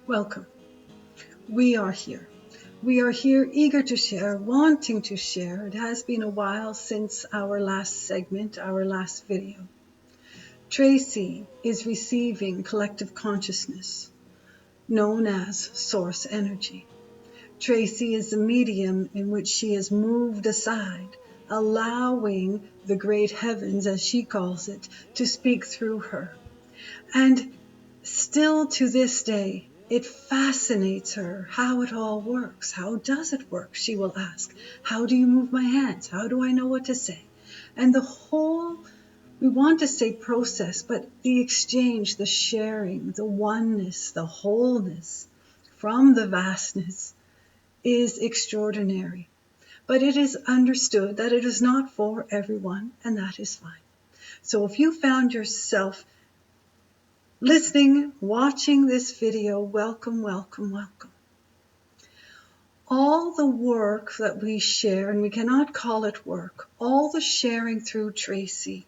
Welcome. We are here. We are here eager to share, wanting to share. It has been a while since our last segment, our last video. Tracy is receiving collective consciousness, known as source energy. Tracy is the medium in which she has moved aside, allowing the great heavens, as she calls it, to speak through her. And still to this day, it fascinates her how it all works. How does it work? She will ask. How do you move my hands? How do I know what to say? And the whole, we want to say process, but the exchange, the sharing, the oneness, the wholeness from the vastness is extraordinary. But it is understood that it is not for everyone, and that is fine. So if you found yourself listening, watching this video, welcome, welcome, welcome. All the work that we share, and we cannot call it work, all the sharing through Tracy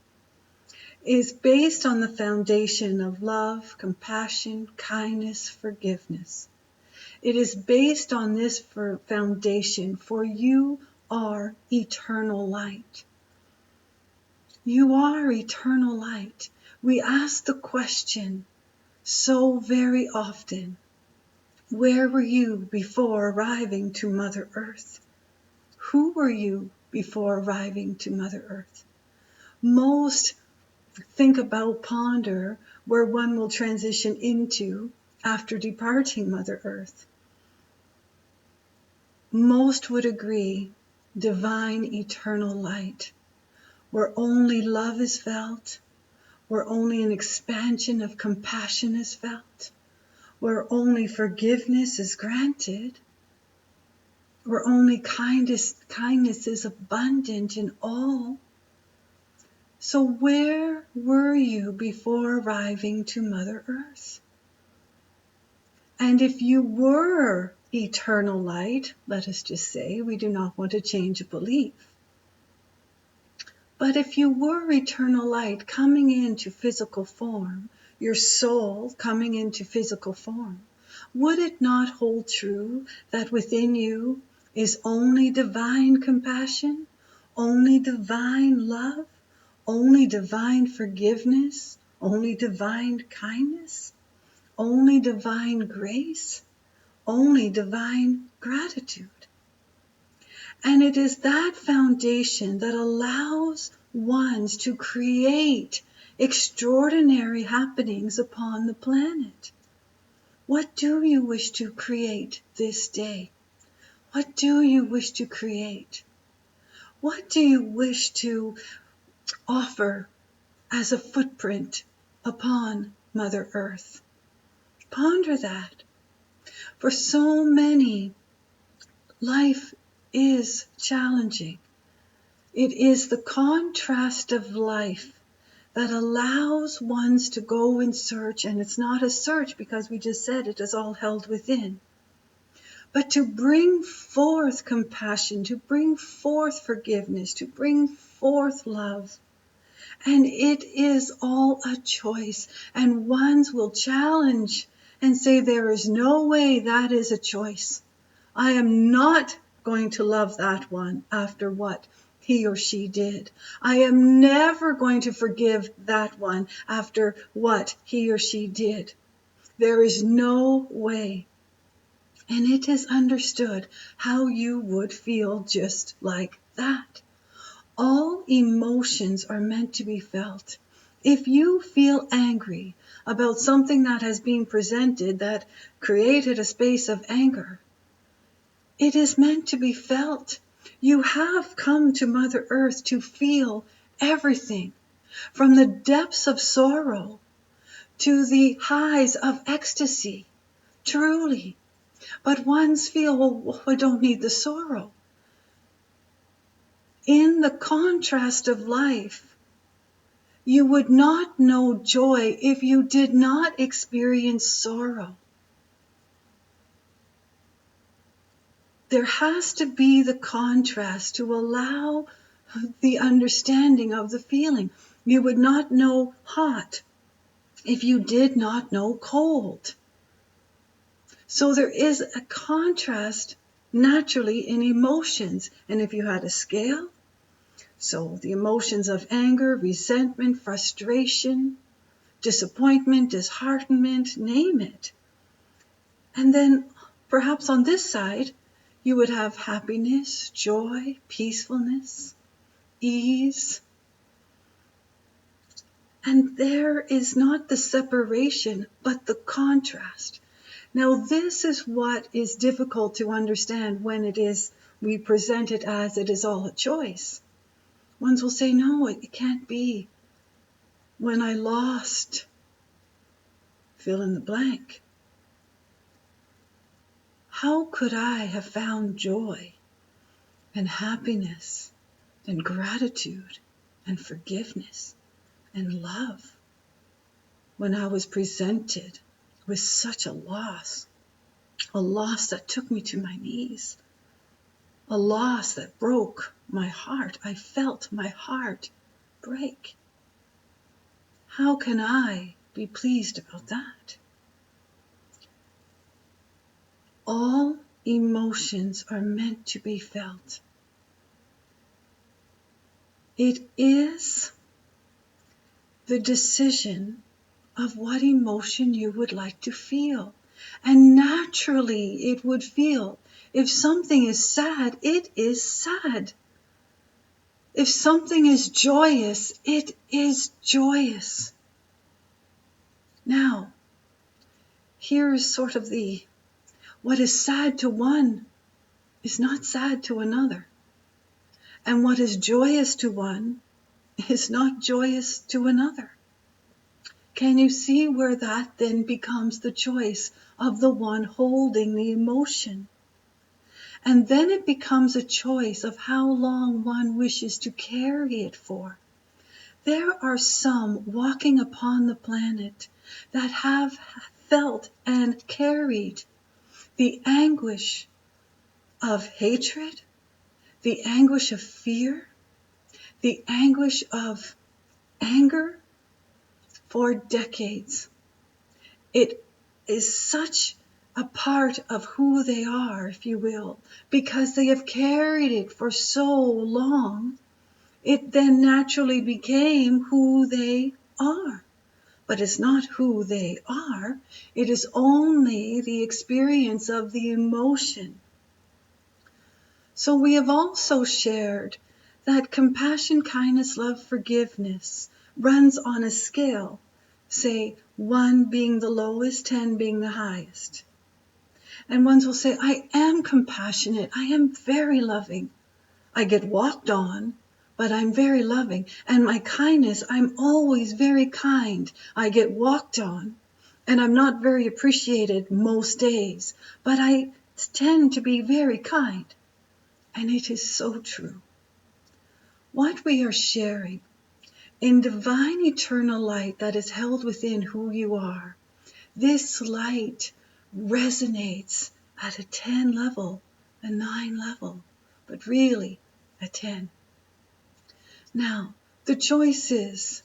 is based on the foundation of love, compassion, kindness, forgiveness. It is based on this foundation, for you are eternal light. You are eternal light. We ask the question so very often, where were you before arriving to Mother Earth? Who were you before arriving to Mother Earth? Most think about, ponder, where one will transition into after departing Mother Earth. Most would agree, divine eternal light, where only love is felt, where only an expansion of compassion is felt, where only forgiveness is granted, where only kindness is abundant in all. So where were you before arriving to Mother Earth? And if you were eternal light, let us just say, we do not want to change a belief. But if you were eternal light coming into physical form, your soul coming into physical form, would it not hold true that within you is only divine compassion, only divine love, only divine forgiveness, only divine kindness, only divine grace, only divine gratitude? And it is that foundation that allows ones to create extraordinary happenings upon the planet. What do you wish to create this day? What do you wish to create? What do you wish to offer as a footprint upon Mother Earth? Ponder that. For so many, life is challenging. It is the contrast of life that allows ones to go in search, and it's not a search because we just said it is all held within, but to bring forth compassion, to bring forth forgiveness, to bring forth love. And it is all a choice, and ones will challenge and say there is no way that is a choice. I am not going to love that one after what he or she did. I am never going to forgive that one after what he or she did. There is no way. And it is understood how you would feel just like that. All emotions are meant to be felt. If you feel angry about something that has been presented that created a space of anger, it is meant to be felt. You have come to Mother Earth to feel everything, from the depths of sorrow to the highs of ecstasy, truly. But ones feel, well, I don't need the sorrow. In the contrast of life, you would not know joy if you did not experience sorrow. There has to be the contrast to allow the understanding of the feeling. You would not know hot if you did not know cold. So there is a contrast naturally in emotions. And if you had a scale, so the emotions of anger, resentment, frustration, disappointment, disheartenment, name it. And then perhaps on this side, you would have happiness, joy, peacefulness, ease. And there is not the separation, but the contrast. Now, this is what is difficult to understand when we present it as it is all a choice. Ones will say, no, it can't be. When I lost, fill in the blank. How could I have found joy and happiness and gratitude and forgiveness and love when I was presented with such a loss that took me to my knees, a loss that broke my heart? I felt my heart break. How can I be pleased about that? All emotions are meant to be felt. It is the decision of what emotion you would like to feel. And naturally it would feel. If something is sad, it is sad. If something is joyous, it is joyous. Now, here's sort of what is sad to one is not sad to another. And what is joyous to one is not joyous to another. Can you see where that then becomes the choice of the one holding the emotion? And then it becomes a choice of how long one wishes to carry it for. There are some walking upon the planet that have felt and carried the anguish of hatred, the anguish of fear, the anguish of anger for decades. It is such a part of who they are, if you will, because they have carried it for so long. It then naturally became who they are. But it's not who they are. It is only the experience of the emotion. So we have also shared that compassion, kindness, love, forgiveness runs on a scale, say 1 being the lowest, 10 being the highest. And ones will say, I am compassionate, I am very loving. I get walked on, but I'm very loving. And my kindness, I'm always very kind. I get walked on, and I'm not very appreciated most days, but I tend to be very kind. And it is so true. What we are sharing in divine eternal light that is held within who you are, this light resonates at a 10 level, a 9 level, but really a 10. Now, the choice is,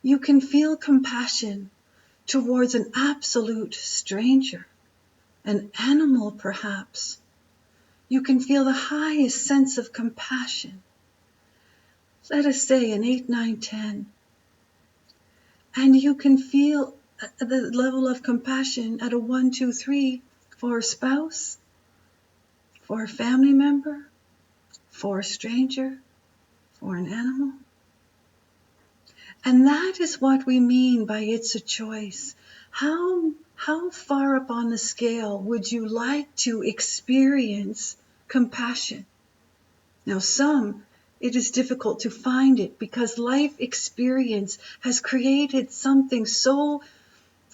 you can feel compassion towards an absolute stranger, an animal perhaps. You can feel the highest sense of compassion. Let us say an 8, 9, 10. And you can feel the level of compassion at a 1, 2, 3 for a spouse, for a family member, for a stranger, for an animal. And that is what we mean by it's a choice. How far up on the scale would you like to experience compassion? Now, it is difficult to find it because life experience has created something so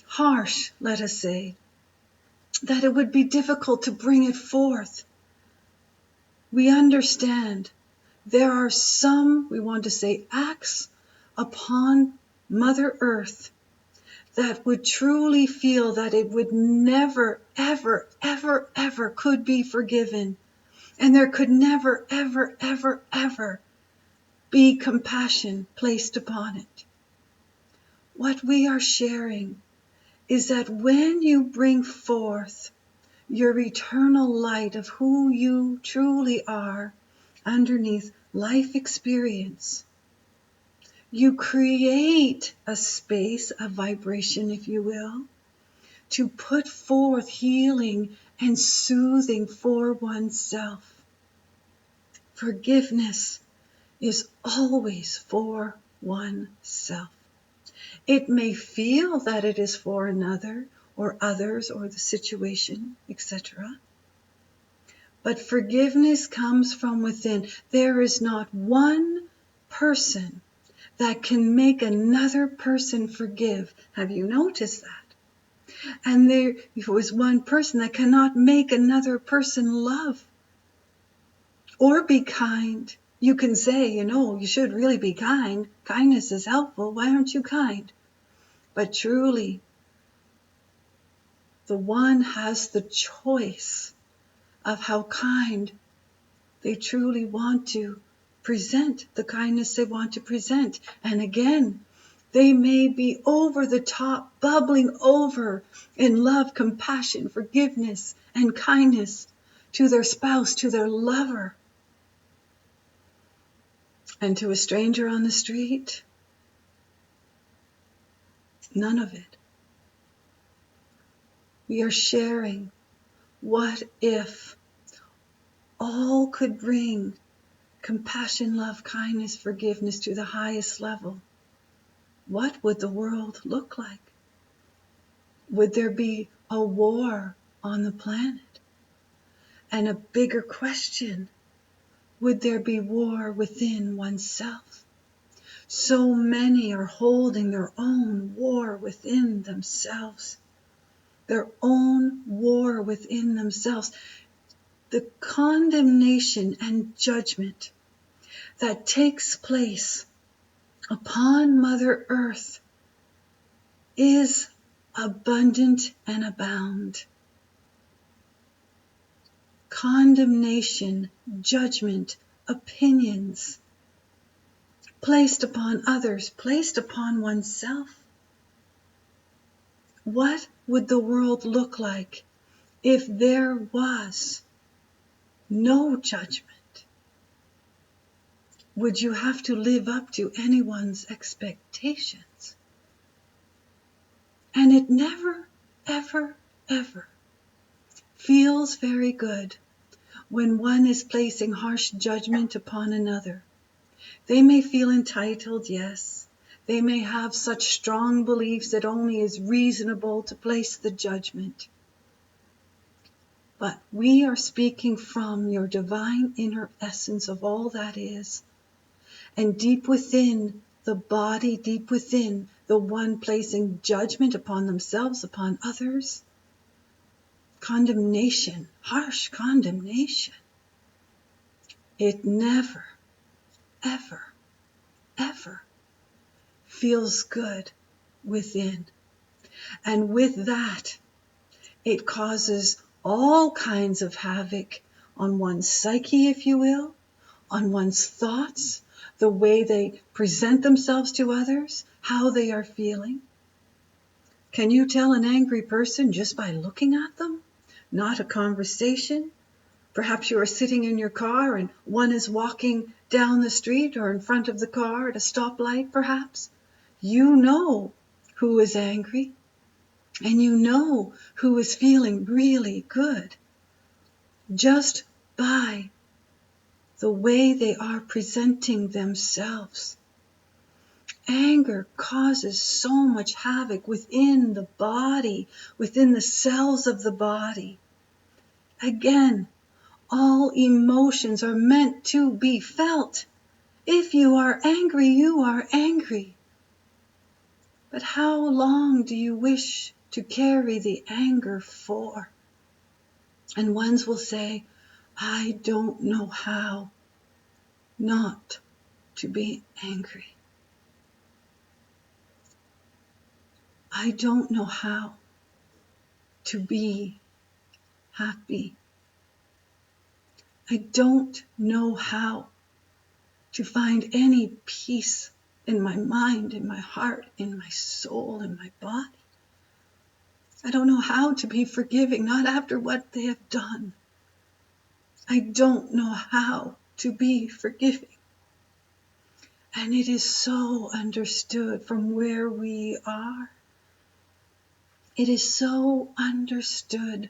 harsh, let us say, that it would be difficult to bring it forth. We understand there are some, we want to say, acts upon Mother Earth that would truly feel that it would never, ever, ever, ever could be forgiven. And there could never, ever, ever, ever be compassion placed upon it. What we are sharing is that when you bring forth your eternal light of who you truly are underneath life experience. You create a space, a vibration, if you will, to put forth healing and soothing for oneself. Forgiveness is always for oneself. It may feel that it is for another or others or the situation, etc. But forgiveness comes from within. There is not one person that can make another person forgive. Have you noticed that? And there is one person that cannot make another person love or be kind. You can say, you should really be kind. Kindness is helpful. Why aren't you kind? But truly, the one has the choice of how kind they truly want to present, the kindness they want to present. And again, they may be over the top, bubbling over in love, compassion, forgiveness, and kindness to their spouse, to their lover. And to a stranger on the street, none of it. We are sharing. What if all could bring compassion, love, kindness, forgiveness to the highest level? What would the world look like? Would there be a war on the planet? And a bigger question, would there be war within oneself? So many are holding their own war within themselves. Their own war within themselves. The condemnation and judgment that takes place upon Mother Earth is abundant and abound. Condemnation, judgment, opinions placed upon others, placed upon oneself. What would the world look like if there was no judgment? Would you have to live up to anyone's expectations? And it never, ever, ever feels very good when one is placing harsh judgment upon another. They may feel entitled, yes. They may have such strong beliefs that only is reasonable to place the judgment. But we are speaking from your divine inner essence of all that is. And deep within the body, deep within the one placing judgment upon themselves, upon others, condemnation, harsh condemnation. It never, ever, ever feels good within. And with that, it causes all kinds of havoc on one's psyche, if you will, on one's thoughts, the way they present themselves to others, how they are feeling. Can you tell an angry person just by looking at them? Not a conversation. Perhaps you are sitting in your car and one is walking down the street or in front of the car at a stoplight, perhaps. You know who is angry and you know who is feeling really good just by the way they are presenting themselves. Anger causes so much havoc within the body, within the cells of the body. Again, all emotions are meant to be felt. If you are angry, you are angry. But how long do you wish to carry the anger for? And ones will say, I don't know how not to be angry. I don't know how to be happy. I don't know how to find any peace in my mind, in my heart, in my soul, in my body. I don't know how to be forgiving, not after what they have done. I don't know how to be forgiving. And it is so understood from where we are. It is so understood.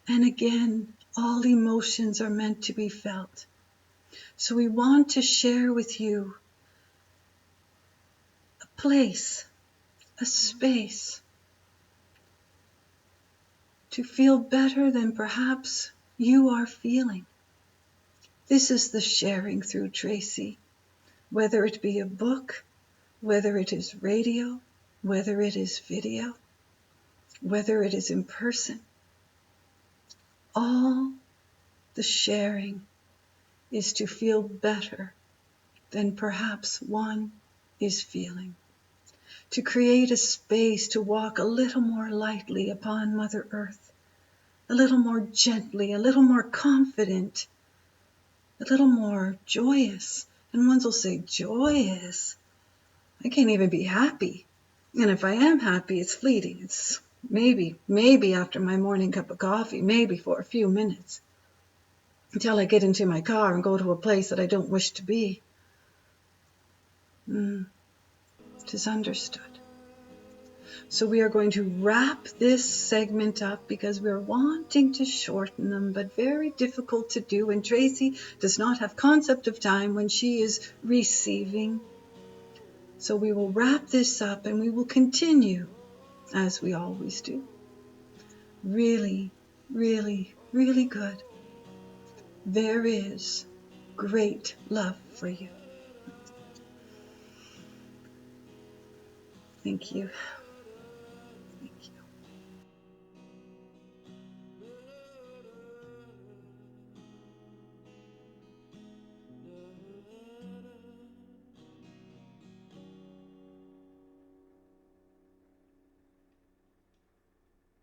And again, all emotions are meant to be felt. So we want to share with you a place, a space to feel better than perhaps you are feeling. This is the sharing through Tracy, whether it be a book, whether it is radio, whether it is video, whether it is in person. All the sharing is to feel better than perhaps one is feeling. To create a space to walk a little more lightly upon Mother Earth, a little more gently, a little more confident, a little more joyous. And ones will say, joyous? I can't even be happy. And if I am happy, it's fleeting. It's maybe after my morning cup of coffee, maybe for a few minutes, until I get into my car and go to a place that I don't wish to be. It is understood. So we are going to wrap this segment up because we're wanting to shorten them, but very difficult to do. And Tracy does not have concept of time when she is receiving. So we will wrap this up and we will continue as we always do. Really, really, really good. There is great love for you. Thank you.